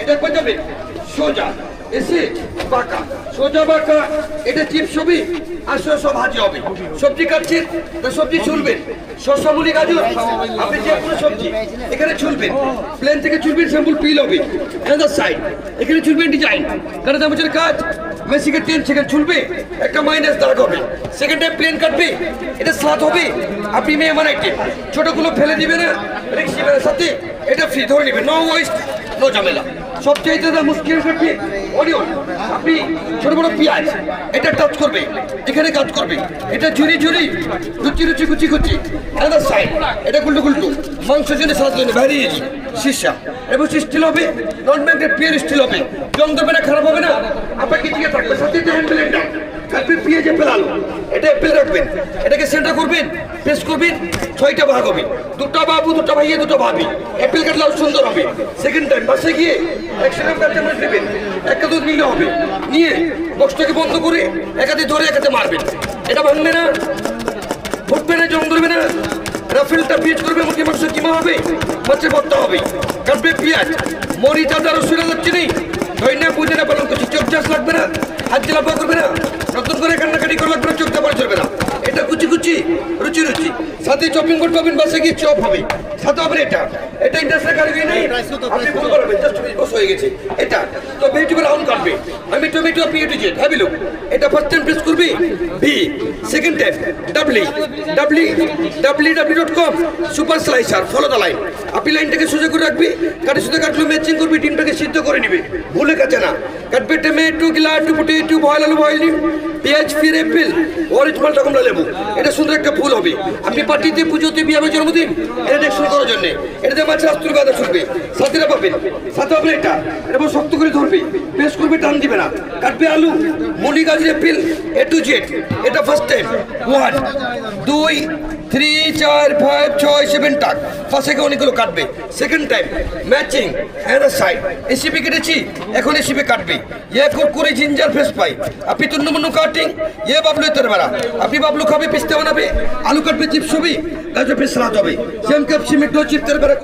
এটা কোন যাবে সোজা এসে বাঁকা সোজা বাঁকা এটা চিপস হবে আর শসা ভাজি হবে সবজি কাটছেন তা সবজি ছুলবেন শসা মুলি গাজর আপনি যে কোনো সবজি এখানে ছুলবেন প্লেন থেকে ছুলবেন স্যাম্পল পিল হবে অ্যানাদার সাইড এখানে ছুলবেন ডিজাইন কারণ আমাদের কাজ মেসিকে 10 সেকেন্ড ছুলবে একটা মাইনাস দাগ হবে সেকেন্ড টাইম প্লেন কাটবে এটা স্লাদ হবে আপনি মেহমান আইটেম ছোটগুলো ফেলে দিবেন না রিক্সিমের সাথে এটা ফ্রি ধরে নেবেন নো ওয়েস্ট নো ঝামেলা সবচাইতে মুশকিল কাটবে অনিয়ন আপনি ছোট বড় পেঁয়াজ এটা টাচ করবে এখানে কাজ করবে এটা ঝুরি ঝুরি লুচি লুচি কুচি কুচি আলাদা সাইড এটা গুল্টু গুল্টু মাংস জন্য সালাদ জন্য বাইরে শীর্ষা এবং স্টিল হবে নন ব্যাংকের পিওর স্টিল হবে জং দেবে না খারাপ হবে না আপনার কি দিকে থাকবে সাথে হ্যান্ড ব্লেন্ডার কাটবে পেঁয়াজ এপেল আলু এটা এপেল রাখবেন এটাকে সেন্টার করবেন পেস্ট করবেন 6টা ভাগ হবে দুটো বাবু দুটো ভাইয়ে দুটো ভাবি এপেল কাটলেও সুন্দর হবে সেকেন্ড টাইম বাসে গিয়ে 100 গ্রাম কাঁচামরিচ নেবেন একটা দুধ নিলে হবে নিয়ে বক্সটাকে বন্ধ করে একাতে ধরে একাতে মারবেন এটা ভাঙবে না ফুটবে না জং ধরবে না রাফেলটা পেঁয়াজ করবে মুরগি মাংস কিমা হবে মাছের ভর্তা হবে কাটবে পেঁয়াজ মরিচ আদা রসুন যাচ্ছে নেই ধৈর্য বুঝে না পালন করছি চোখ চাষ লাগবে না হাত জেলাপা করবে না নতুন করে কান্নাকাটি করে লাগবে না চোখটা পরে চলবে না এটা কুচি কুচি রুচি রুচি সাথে চপিং করতে পাবেন বাসে গিয়ে চপ হবে সাথে হবে এটা ইন্ডাস্ট্রিয়াল কারিগরি নেই আপনি ভুল করবেন জাস্ট বস হয়ে গেছে এটা তো ভেজিটেবল রাউন্ড কাটবে আমি টমেটো পিএটিজেড হ্যাভি লুক এটা ফার্স্ট টাইম প্রেস করবি V second time www.com super slicer follow the line আপনি লাইনটাকে সোজা করে রাখবি কাটে সুতো কাটলো ম্যাচিং করবি ডিমটাকে সিদ্ধ করে নিবে ভুলে কাছে না কাটবে টমেটো গিলাটু পটেটো বয়েল আলু বয়েল ডিম পেঁয়াজ ফির এপেল অরেঞ্জ মালটা কমলা লেবু এটা সুন্দর একটা ফুল হবে আপনি পার্টিতে পুজোতে বিয়ে জন্মদিন এটা ডেকোরেশন করার জন্য এটাতে মাছের আস্তুর গাদা ছুটবে সাথীরা পাবেন সাথে হবে এটা এবং শক্ত করে ধরবে পেস্ট করবে টান দিবে না কাটবে আলু মুলি গাজর এপেল এ টু জেড এটা ফার্স্ট টাইম 1 2 3 4 5 6 7 টাক ফাঁসে অনেকগুলো কাটবে second time matching another side ACP কেটেছি এখন এসিপি কাটবে ইয়ে কুরকুরে জিঞ্জার ফ্রেশ পাই আপনি তুন্নমুন্নু কাটিং ইয়ে বাবলু তের বেড়া আপনি বাবলু খাবে পিস্তে বানাবে আলু কাটবে চিপস হবে গাজর পেস্ট সালাদ হবে সেম ক্যাপসি মেট্রো চিপ তের বেড়া